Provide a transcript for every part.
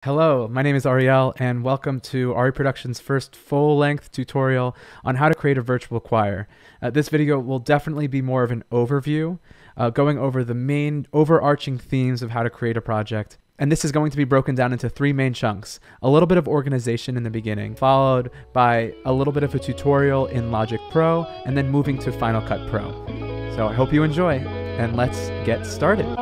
Hello, my name is Ariel, and welcome to RE Productions' first full-length tutorial on how to create a virtual choir. This video will definitely be more of an overview, going over the main overarching themes of how to create a project. And this is going to be broken down into three main chunks: a little bit of organization in the beginning, followed by a little bit of a tutorial in Logic Pro, and then moving to Final Cut Pro. So I hope you enjoy, and let's get started.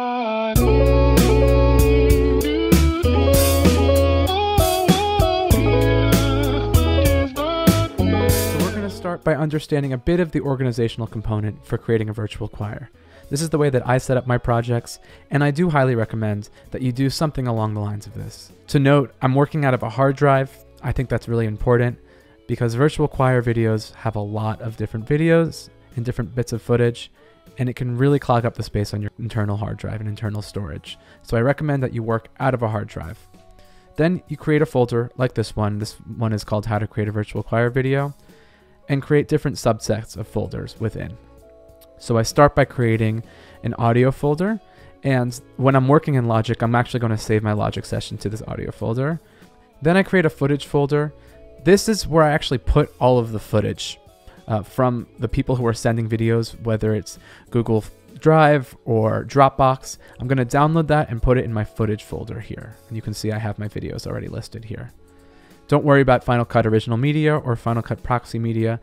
Start by understanding a bit of the organizational component for creating a virtual choir. This is the way that I set up my projects, and I do highly recommend that you do something along the lines of this. To note, I'm working out of a hard drive. I think that's really important because virtual choir videos have a lot of different videos and different bits of footage, and it can really clog up the space on your internal hard drive and internal storage. So I recommend that you work out of a hard drive. Then you create a folder like this one. This one is called How to Create a Virtual Choir Video, and create different subsets of folders within. So I start by creating an audio folder, and when I'm working in Logic, I'm actually going to save my Logic session to this audio folder. Then I create a footage folder. This is where I actually put all of the footage from the people who are sending videos, whether it's Google Drive or Dropbox. I'm going to download that and put it in my footage folder here. And you can see I have my videos already listed here. Don't worry about Final Cut Original Media or Final Cut Proxy Media.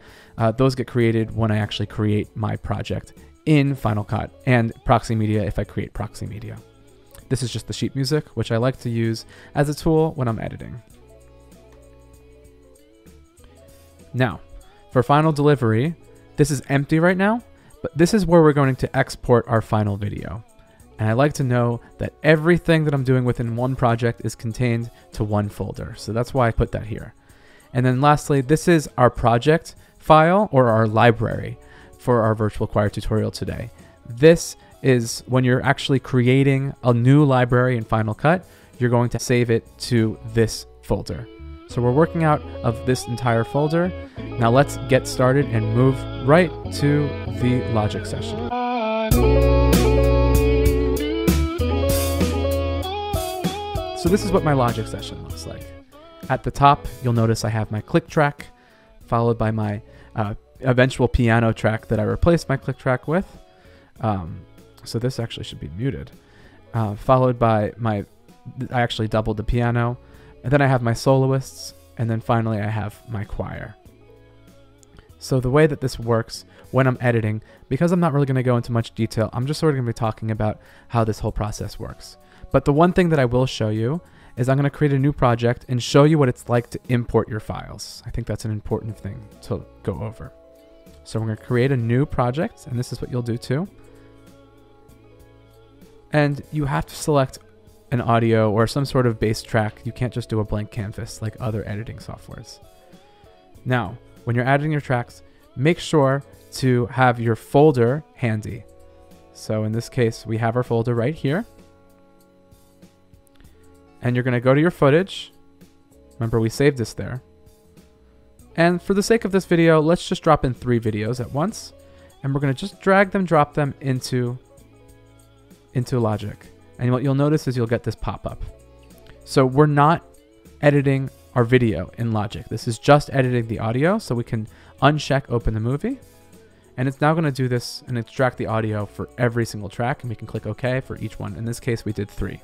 Those get created when I actually create my project in Final Cut, and Proxy Media if I create Proxy Media. This is just the sheet music, which I like to use as a tool when I'm editing. Now, for final delivery, this is empty right now, but this is where we're going to export our final video. And I like to know that everything that I'm doing within one project is contained to one folder. So that's why I put that here. And then lastly, this is our project file or our library for our virtual choir tutorial today. This is when you're actually creating a new library in Final Cut, you're going to save it to this folder. So we're working out of this entire folder. Now let's get started and move right to the Logic session. So this is what my Logic session looks like. At the top, you'll notice I have my click track, followed by my eventual piano track that I replaced my click track with. So this actually should be muted. Followed by I actually doubled the piano. And then I have my soloists. And then finally I have my choir. So the way that this works when I'm editing, because I'm not really going to go into much detail, I'm just sort of going to be talking about how this whole process works. But the one thing that I will show you is I'm going to create a new project and show you what it's like to import your files. I think that's an important thing to go over. So we're going to create a new project, and this is what you'll do too. And you have to select an audio or some sort of bass track. You can't just do a blank canvas like other editing softwares. Now, when you're editing your tracks, make sure to have your folder handy. So in this case, we have our folder right here. And you're going to go to your footage. Remember, we saved this there. And for the sake of this video, let's just drop in 3 videos at once. And we're going to just drag them, drop them into Logic. And what you'll notice is you'll get this pop-up. So we're not editing our video in Logic. This is just editing the audio. So we can uncheck Open the Movie. And it's now going to do this and extract the audio for every single track. And we can click OK for each one. In this case, we did 3.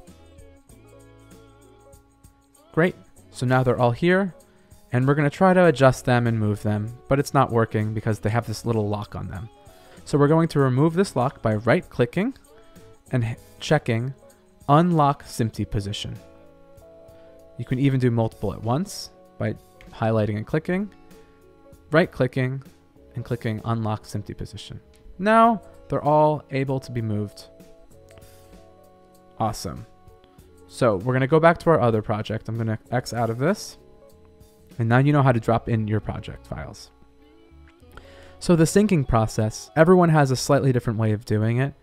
Great, so now they're all here, and we're going to try to adjust them and move them, but it's not working because they have this little lock on them. So we're going to remove this lock by right-clicking and checking Unlock SMPTE Position. You can even do multiple at once by highlighting and clicking, right-clicking, and clicking Unlock SMPTE Position. Now they're all able to be moved. Awesome. So we're going to go back to our other project. I'm going to X out of this. And now you know how to drop in your project files. So the syncing process, everyone has a slightly different way of doing it.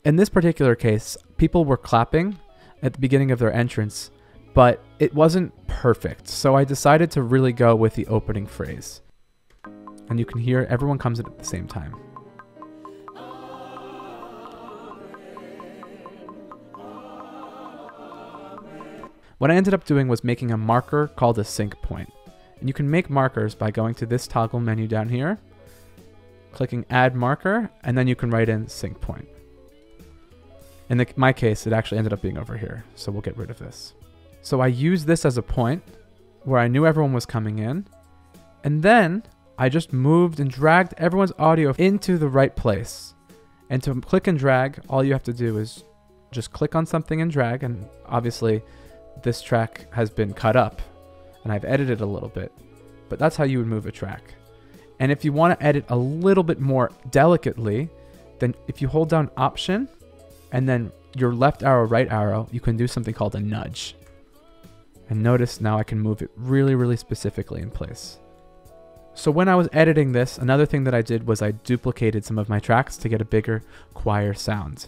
In this particular case, people were clapping at the beginning of their entrance, but it wasn't perfect. So I decided to really go with the opening phrase. And you can hear everyone comes in at the same time. What I ended up doing was making a marker called a sync point. And you can make markers by going to this toggle menu down here, clicking add marker, and then you can write in sync point. In my case, it actually ended up being over here, so we'll get rid of this. So I used this as a point where I knew everyone was coming in, and then I just moved and dragged everyone's audio into the right place. And to click and drag, all you have to do is just click on something and drag, and obviously this track has been cut up and I've edited a little bit, but that's how you would move a track. And if you want to edit a little bit more delicately, then if you hold down Option and then your left arrow, right arrow, you can do something called a nudge. And notice now I can move it really, really specifically in place. So when I was editing this, another thing that I did was I duplicated some of my tracks to get a bigger choir sound.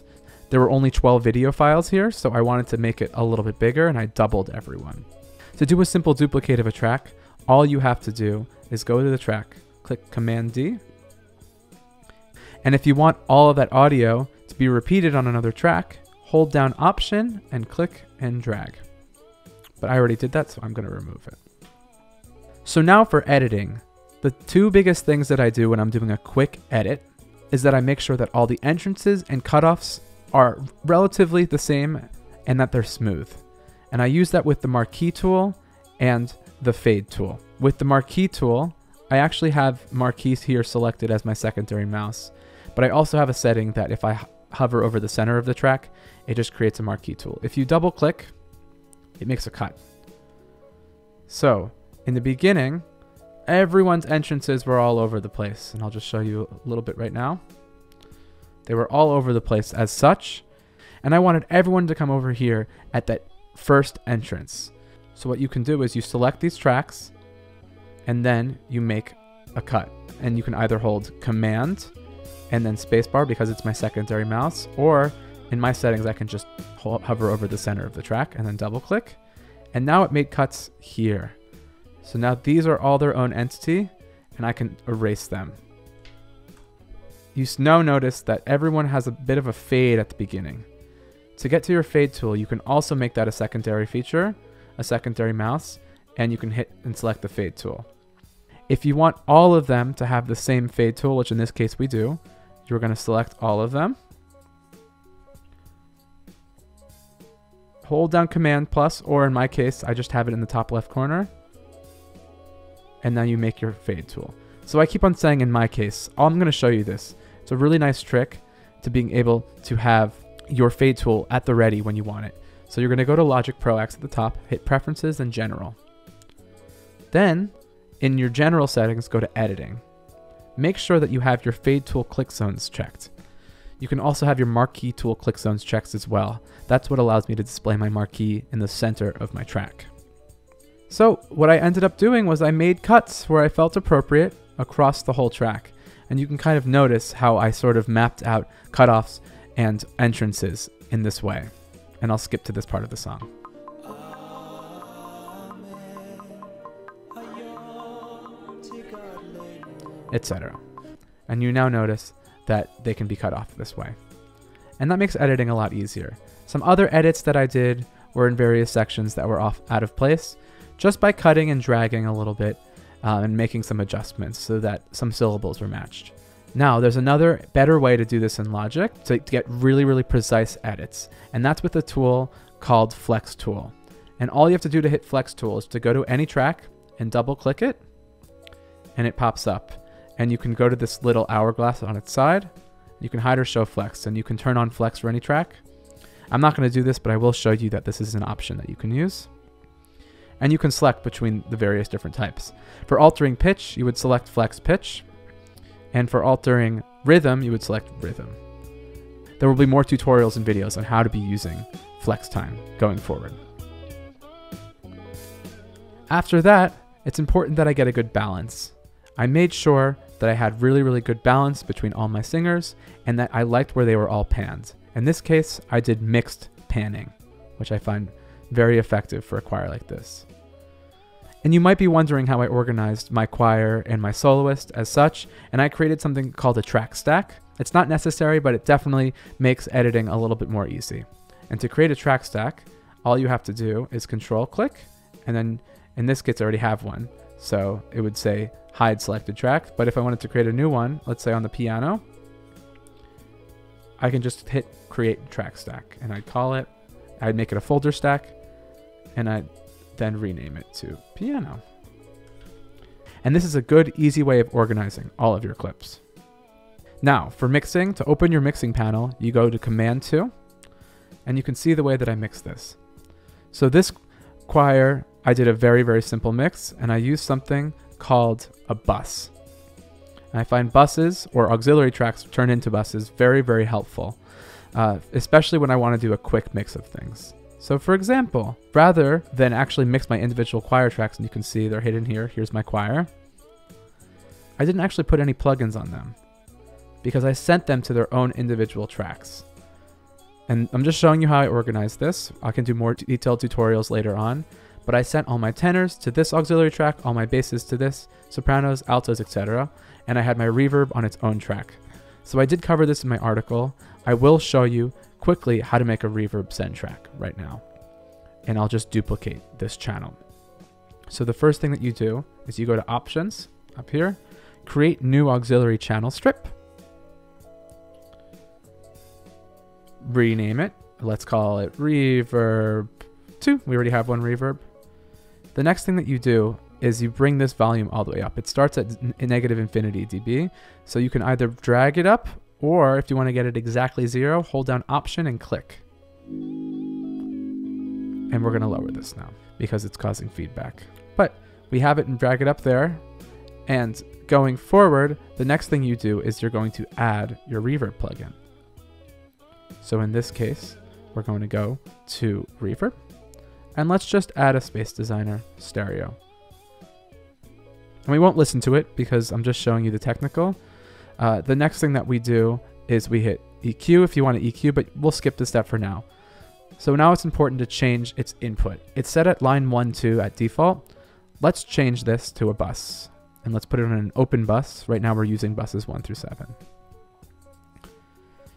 There were only 12 video files here, so I wanted to make it a little bit bigger, and I doubled everyone. To do a simple duplicate of a track, all you have to do is go to the track, click Command D, and if you want all of that audio to be repeated on another track, hold down Option and click and drag. But I already did that, so I'm going to remove it. So now for editing, the two biggest things that I do when I'm doing a quick edit is that I make sure that all the entrances and cutoffs are relatively the same and that they're smooth. And I use that with the marquee tool and the fade tool. With the marquee tool, I actually have marquees here selected as my secondary mouse, but I also have a setting that if I hover over the center of the track, it just creates a marquee tool. If you double click, it makes a cut. So in the beginning, everyone's entrances were all over the place, and I'll just show you a little bit right now. They were all over the place as such, and I wanted everyone to come over here at that first entrance. So what you can do is you select these tracks, and then you make a cut. And you can either hold Command and then spacebar because it's my secondary mouse, or in my settings I can just hover over the center of the track and then double click, and now it made cuts here. So now these are all their own entity, and I can erase them. You now notice that everyone has a bit of a fade at the beginning. To get to your fade tool, you can also make that a secondary feature, a secondary mouse, and you can hit and select the fade tool. If you want all of them to have the same fade tool, which in this case we do, you're going to select all of them. Hold down Command plus, or in my case, I just have it in the top left corner. And now you make your fade tool. So I keep on saying in my case, I'm going to show you this. It's a really nice trick to being able to have your fade tool at the ready when you want it. So you're going to go to Logic Pro X at the top, hit Preferences and General. Then in your general settings, go to Editing. Make sure that you have your fade tool click zones checked. You can also have your marquee tool click zones checked as well. That's what allows me to display my marquee in the center of my track. So what I ended up doing was I made cuts where I felt appropriate across the whole track. And you can kind of notice how I sort of mapped out cutoffs and entrances in this way. And I'll skip to this part of the song, etc. And you now notice that they can be cut off this way. And that makes editing a lot easier. Some other edits that I did were in various sections that were out of place, just by cutting and dragging a little bit and making some adjustments so that some syllables were matched. Now, there's another better way to do this in Logic to get really, really precise edits, and that's with a tool called Flex Tool. And all you have to do to hit Flex Tool is to go to any track and double click it, and it pops up. And you can go to this little hourglass on its side. You can hide or show flex, and you can turn on flex for any track. I'm not going to do this, but I will show you that this is an option that you can use. And you can select between the various different types. For altering pitch, you would select flex pitch. And for altering rhythm, you would select rhythm. There will be more tutorials and videos on how to be using flex time going forward. After that, it's important that I get a good balance. I made sure that I had really, really good balance between all my singers and that I liked where they were all panned. In this case, I did mixed panning, which I find very effective for a choir like this. And you might be wondering how I organized my choir and my soloist as such, and I created something called a track stack. It's not necessary, but it definitely makes editing a little bit more easy. And to create a track stack, all you have to do is control click, and then in this case I already have one. So it would say hide selected track. But if I wanted to create a new one, let's say on the piano, I can just hit create track stack, and I'd make it a folder stack, and I'd then rename it to piano. And this is a good, easy way of organizing all of your clips. Now, for mixing, to open your mixing panel, you go to Command 2, and you can see the way that I mix this. So this choir, I did a very, very simple mix, and I used something called a bus. And I find buses or auxiliary tracks turned into buses very, very helpful, especially when I want to do a quick mix of things. So for example, rather than actually mix my individual choir tracks, and you can see they're hidden here, here's my choir, I didn't actually put any plugins on them because I sent them to their own individual tracks. And I'm just showing you how I organize this. I can do more detailed tutorials later on, but I sent all my tenors to this auxiliary track, all my basses to this, sopranos, altos, etc. And I had my reverb on its own track. So I did cover this in my article. I will show you quickly how to make a reverb send track right now. And I'll just duplicate this channel. So the first thing that you do is you go to Options up here, create new auxiliary channel strip, rename it. Let's call it reverb 2. We already have one reverb. The next thing that you do is you bring this volume all the way up. It starts at negative infinity dB. So you can either drag it up, or if you want to get it exactly 0, hold down Option and click. And we're going to lower this now because it's causing feedback. But we have it and drag it up there. And going forward, the next thing you do is you're going to add your reverb plugin. So in this case, we're going to go to Reverb, and let's just add a Space Designer stereo. And we won't listen to it because I'm just showing you the technical. The next thing that we do is we hit EQ if you want to EQ, but we'll skip this step for now. So now it's important to change its input. It's set at line 1, 2 at default. Let's change this to a bus, and let's put it on an open bus. Right now we're using buses 1 through 7.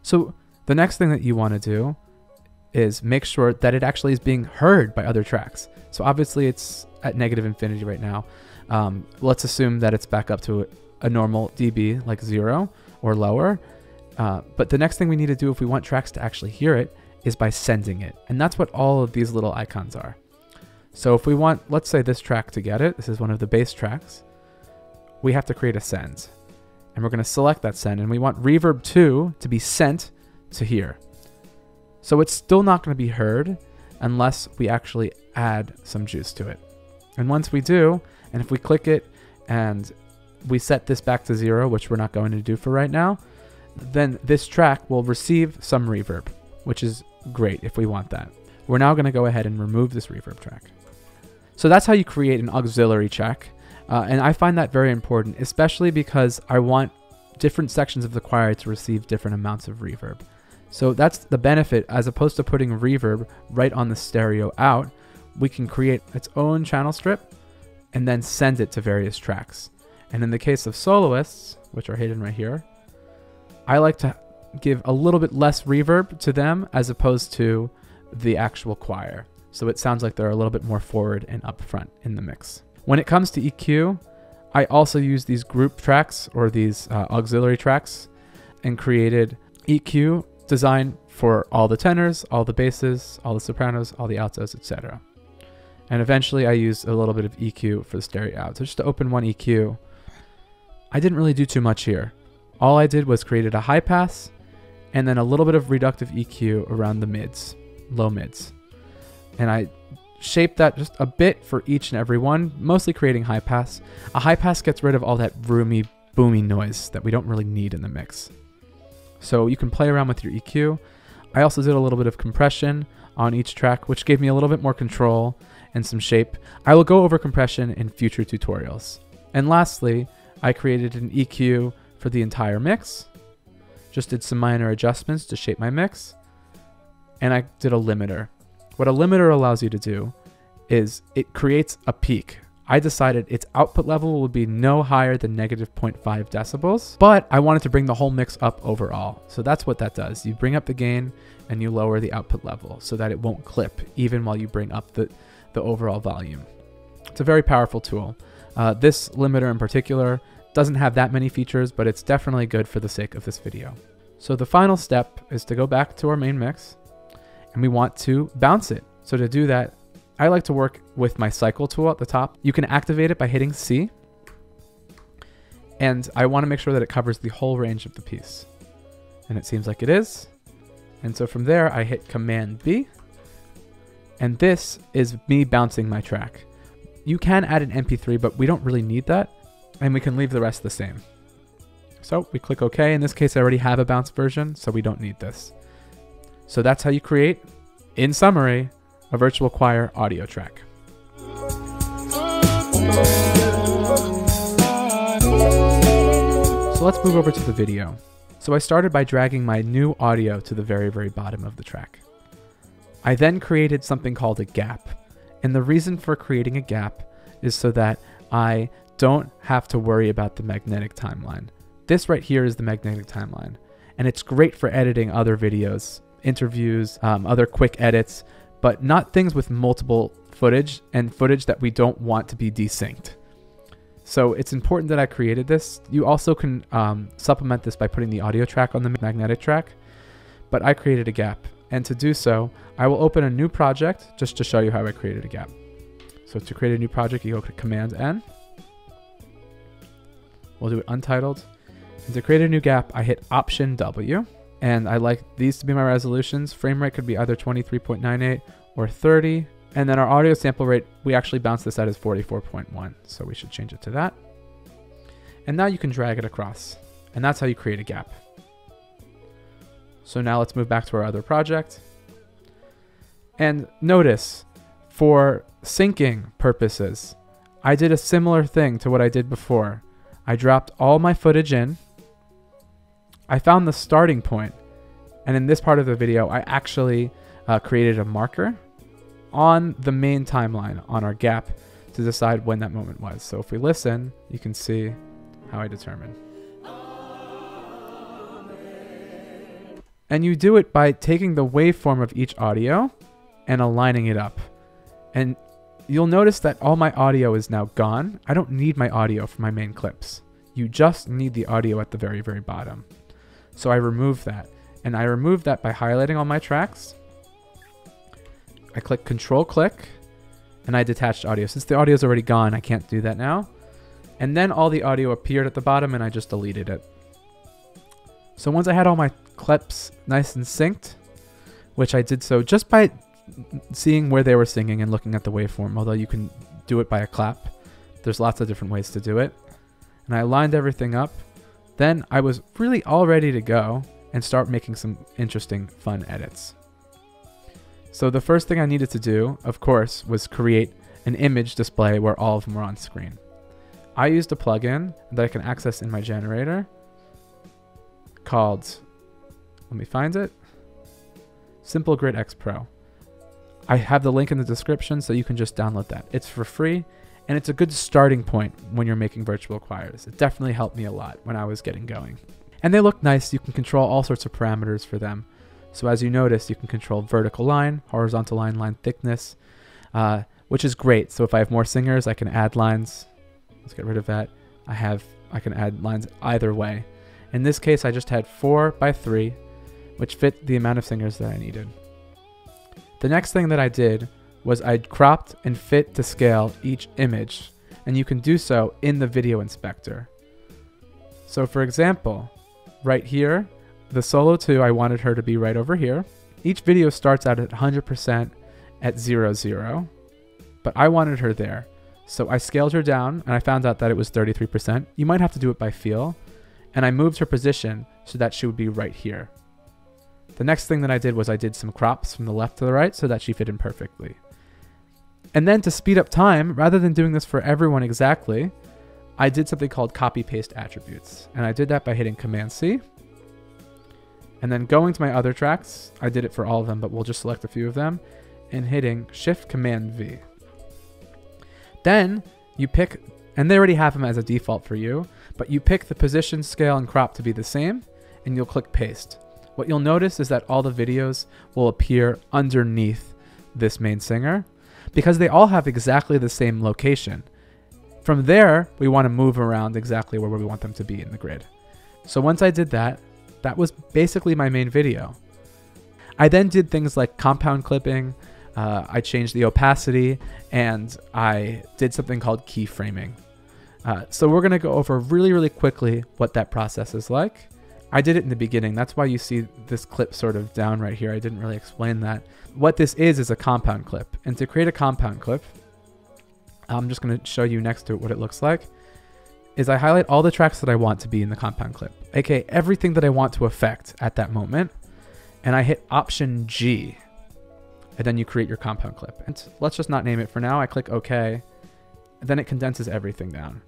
So the next thing that you want to do is make sure that it actually is being heard by other tracks. So obviously it's at negative infinity right now. Let's assume that it's back up to a normal dB, like 0 or lower. But the next thing we need to do if we want tracks to actually hear it is by sending it. And that's what all of these little icons are. So if we want, let's say this track to get it, this is one of the bass tracks, we have to create a send. And we're going to select that send, and we want reverb 2 to be sent to here. So it's still not going to be heard unless we actually add some juice to it. And once we do, and if we click it and we set this back to 0, which we're not going to do for right now, then this track will receive some reverb, which is great if we want that. We're now going to go ahead and remove this reverb track. So that's how you create an auxiliary track. And I find that very important, especially because I want different sections of the choir to receive different amounts of reverb. So that's the benefit. As opposed to putting reverb right on the stereo out, we can create its own channel strip and then send it to various tracks. And in the case of soloists, which are hidden right here, I like to give a little bit less reverb to them as opposed to the actual choir. So it sounds like they're a little bit more forward and up front in the mix. When it comes to EQ, I also use these group tracks or these auxiliary tracks and created EQ design for all the tenors, all the basses, all the sopranos, all the altos, etc. And eventually I used a little bit of EQ for the stereo out. So just to open one EQ, I didn't really do too much here. All I did was created a high pass and then a little bit of reductive EQ around the mids, low mids. And I shaped that just a bit for each and every one, mostly creating high pass. A high pass gets rid of all that roomy, boomy noise that we don't really need in the mix. So you can play around with your EQ. I also did a little bit of compression on each track, which gave me a little bit more control and some shape. I will go over compression in future tutorials. And lastly, I created an EQ for the entire mix. Just did some minor adjustments to shape my mix. And I did a limiter. What a limiter allows you to do is it creates a peak I decided its output level would be no higher than -0.5 decibels, but I wanted to bring the whole mix up overall. So that's what that does. You bring up the gain and you lower the output level so that it won't clip even while you bring up the overall volume. It's a very powerful tool. This limiter in particular doesn't have that many features, but it's definitely good for the sake of this video. So the final step is to go back to our main mix and we want to bounce it. So to do that, I like to work with my cycle tool at the top. You can activate it by hitting C, and I want to make sure that it covers the whole range of the piece. And it seems like it is. And so from there, I hit Command B, and this is me bouncing my track. You can add an MP3, but we don't really need that, and we can leave the rest the same. So we click OK. In this case, I already have a bounce version, so we don't need this. So that's how you create, in summary, a virtual choir audio track. So let's move over to the video. So I started by dragging my new audio to the very, very bottom of the track. I then created something called a gap. And the reason for creating a gap is so that I don't have to worry about the magnetic timeline. This right here is the magnetic timeline. And it's great for editing other videos, interviews, other quick edits, but not things with multiple footage and footage that we don't want to be desynced. So it's important that I created this. You also can supplement this by putting the audio track on the magnetic track, but I created a gap. And to do so, I will open a new project just to show you how I created a gap. So to create a new project, you go to Command N. We'll do it untitled. And to create a new gap, I hit Option W. And I like these to be my resolutions. Frame rate could be either 23.98 or 30. And then our audio sample rate, we actually bounce this at as 44.1. So we should change it to that. And now you can drag it across. And that's how you create a gap. So now let's move back to our other project. And notice, for syncing purposes, I did a similar thing to what I did before. I dropped all my footage in. I found the starting point, and in this part of the video, I actually created a marker on the main timeline on our gap to decide when that moment was. So if we listen, you can see how I determine. And you do it by taking the waveform of each audio and aligning it up. And you'll notice that all my audio is now gone. I don't need my audio for my main clips. You just need the audio at the very, very bottom. So I remove that, and I remove that by highlighting all my tracks. I click Control-click, and I detached audio. Since the audio is already gone, I can't do that now. And then all the audio appeared at the bottom, and I just deleted it. So once I had all my clips nice and synced, which I did so just by seeing where they were singing and looking at the waveform, although you can do it by a clap. There's lots of different ways to do it. And I lined everything up. Then I was really all ready to go and start making some interesting, fun edits. So the first thing I needed to do, of course, was create an image display where all of them were on screen. I used a plugin that I can access in my generator called, let me find it, Simple Grid X Pro. I have the link in the description so you can just download that. It's for free. And it's a good starting point when you're making virtual choirs. It definitely helped me a lot when I was getting going. And they look nice. You can control all sorts of parameters for them. So as you notice, you can control vertical line, horizontal line, line thickness, which is great. So if I have more singers, I can add lines. Let's get rid of that. I can add lines either way. In this case, I just had 4x3, which fit the amount of singers that I needed. The next thing that I did was I cropped and fit to scale each image, and you can do so in the video inspector. So for example, right here, the solo 2, I wanted her to be right over here. Each video starts out at 100% at 0, 0, but I wanted her there. So I scaled her down, and I found out that it was 33%. You might have to do it by feel, and I moved her position so that she would be right here. The next thing that I did was I did some crops from the left to the right so that she fit in perfectly. And then to speed up time, rather than doing this for everyone exactly, I did something called copy-paste attributes. And I did that by hitting Command-C. And then going to my other tracks, I did it for all of them, but we'll just select a few of them, and hitting Shift-Command-V. Then you pick, and they already have them as a default for you, but you pick the position, scale, and crop to be the same, and you'll click paste. What you'll notice is that all the videos will appear underneath this main singer because they all have exactly the same location. From there, we want to move around exactly where we want them to be in the grid. So once I did that, that was basically my main video. I then did things like compound clipping, I changed the opacity, and I did something called keyframing. So we're going to go over really quickly what that process is like. I did it in the beginning. That's why you see this clip sort of down right here. I didn't really explain that. What this is a compound clip. And to create a compound clip, I'm just going to show you next to it what it looks like, is I highlight all the tracks that I want to be in the compound clip, aka everything that I want to affect at that moment, and I hit Option G, and then you create your compound clip. And let's just not name it for now. I click OK, and then it condenses everything down.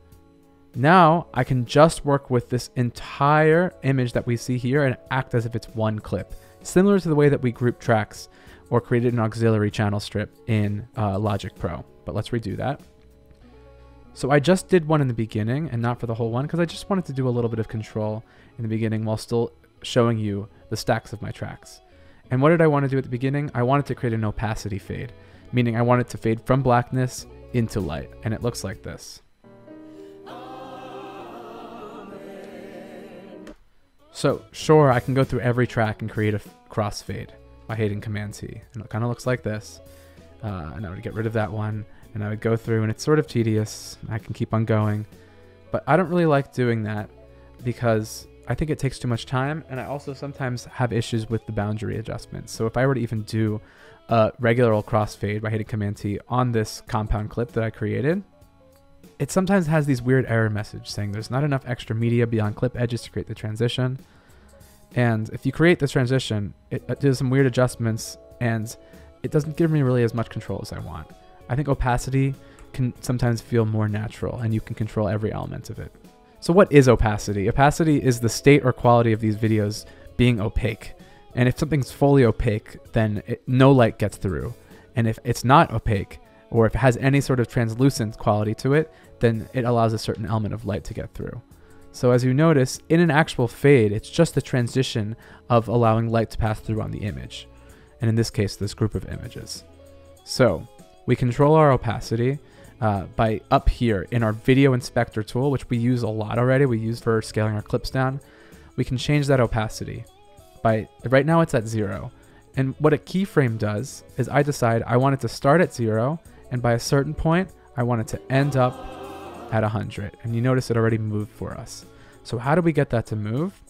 Now I can just work with this entire image that we see here and act as if it's one clip, similar to the way that we group tracks or created an auxiliary channel strip in Logic Pro. But let's redo that. So I just did one in the beginning and not for the whole one because I just wanted to do a little bit of control in the beginning while still showing you the stacks of my tracks. And what did I want to do at the beginning? I wanted to create an opacity fade, meaning I wanted to fade from blackness into light. And it looks like this. So sure, I can go through every track and create a crossfade by hitting Command T. And it kind of looks like this. And I would get rid of that one. And I would go through, and it's sort of tedious. I can keep on going. But I don't really like doing that because I think it takes too much time. And I also sometimes have issues with the boundary adjustments. So if I were to even do a regular old crossfade by hitting Command T on this compound clip that I created, it sometimes has these weird error messages saying there's not enough extra media beyond clip edges to create the transition. And if you create this transition, it does some weird adjustments and it doesn't give me really as much control as I want. I think opacity can sometimes feel more natural and you can control every element of it. So what is opacity? Opacity is the state or quality of these videos being opaque. And if something's fully opaque, then no light gets through. And if it's not opaque, or if it has any sort of translucent quality to it, then it allows a certain element of light to get through. So as you notice, in an actual fade, it's just the transition of allowing light to pass through on the image. And in this case, this group of images. So we control our opacity by up here in our video inspector tool, which we use a lot already. We use for scaling our clips down. We can change that opacity by, right now it's at 0. And what a keyframe does is I decide I want it to start at 0, and by a certain point, I want it to end up at 100. And you notice it already moved for us. So how do we get that to move?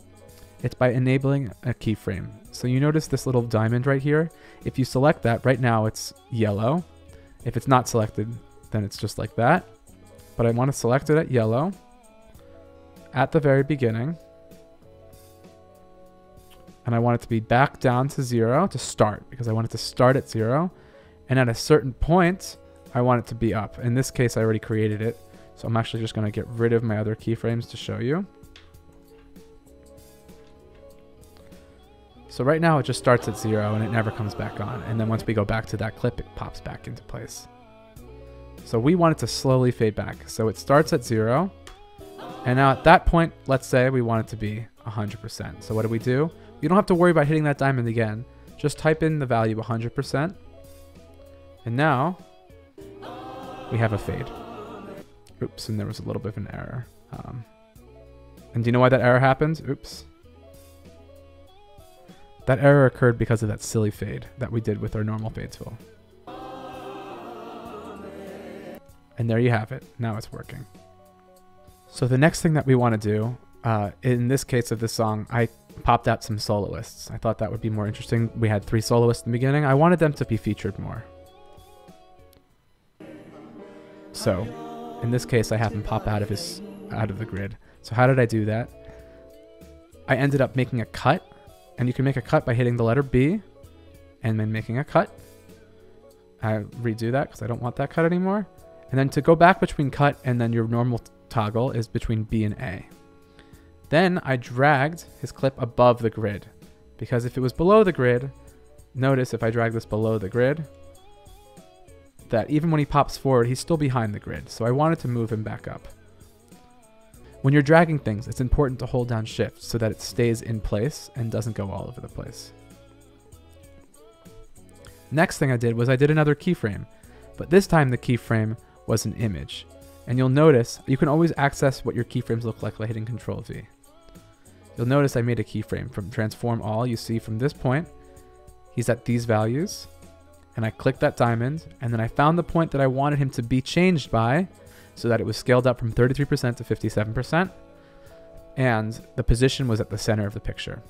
It's by enabling a keyframe. So you notice this little diamond right here. If you select that, right now it's yellow. If it's not selected, then it's just like that. But I want to select it at yellow at the very beginning. And I want it to be back down to 0 to start because I want it to start at 0. And at a certain point, I want it to be up. In this case, I already created it. So I'm actually just going to get rid of my other keyframes to show you. So right now it just starts at 0 and it never comes back on. And then once we go back to that clip, it pops back into place. So we want it to slowly fade back. So it starts at 0. And now at that point, let's say we want it to be 100%. So what do? You don't have to worry about hitting that diamond again. Just type in the value 100%. And now we have a fade. Oops, and there was a little bit of an error. And do you know why that error happened? Oops. That error occurred because of that silly fade that we did with our normal fade tool. And there you have it. Now it's working. So the next thing that we want to do, in this case of this song, I popped out some soloists. I thought that would be more interesting. We had 3 soloists in the beginning. I wanted them to be featured more. So in this case, I have him pop out of the grid. So how did I do that? I ended up making a cut, and you can make a cut by hitting the letter B and then making a cut. I redo that because I don't want that cut anymore. And then to go back between cut and then your normal toggle is between B and A. Then I dragged his clip above the grid because if it was below the grid, notice if I drag this below the grid, that even when he pops forward, he's still behind the grid. So I wanted to move him back up. When you're dragging things, it's important to hold down Shift so that it stays in place and doesn't go all over the place. Next thing I did was I did another keyframe, but this time the keyframe was an image. And you'll notice you can always access what your keyframes look like by hitting Control V. You'll notice I made a keyframe from Transform All. You see from this point, he's at these values, and I clicked that diamond, and then I found the point that I wanted him to be changed by, so that it was scaled up from 33% to 57%, and the position was at the center of the picture.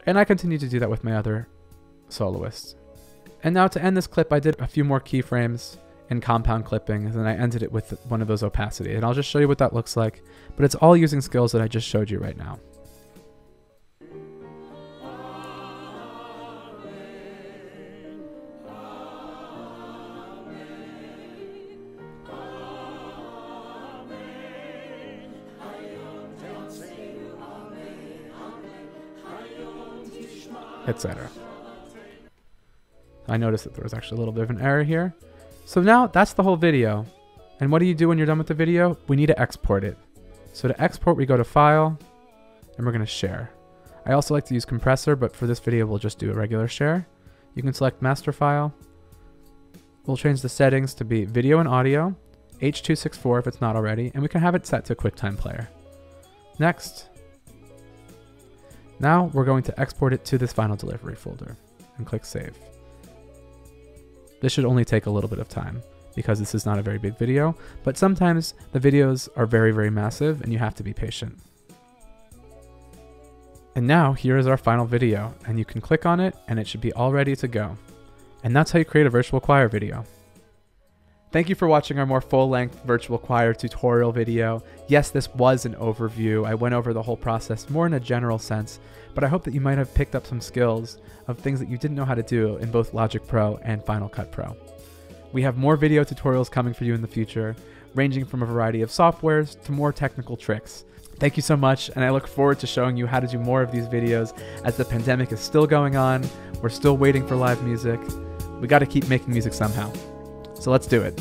And I continued to do that with my other soloists. And now to end this clip, I did a few more keyframes and compound clipping, and then I ended it with one of those opacity. And I'll just show you what that looks like, but it's all using skills that I just showed you right now. Etc. I noticed that there was actually a little bit of an error here. So now that's the whole video. And what do you do when you're done with the video? We need to export it. So to export, we go to File, and we're going to share. I also like to use compressor, but for this video, we'll just do a regular share. You can select Master File. We'll change the settings to be Video and Audio, H.264 if it's not already, and we can have it set to QuickTime Player. Next. Now we're going to export it to this final delivery folder and click Save. This should only take a little bit of time because this is not a very big video, but sometimes the videos are very, very massive and you have to be patient. And now here is our final video, and you can click on it and it should be all ready to go. And that's how you create a virtual choir video. Thank you for watching our more full-length virtual choir tutorial video. Yes, this was an overview. I went over the whole process more in a general sense, but I hope that you might have picked up some skills of things that you didn't know how to do in both Logic Pro and Final Cut Pro. We have more video tutorials coming for you in the future, ranging from a variety of softwares to more technical tricks. Thank you so much, and I look forward to showing you how to do more of these videos as the pandemic is still going on. We're still waiting for live music. We got to keep making music somehow. So let's do it.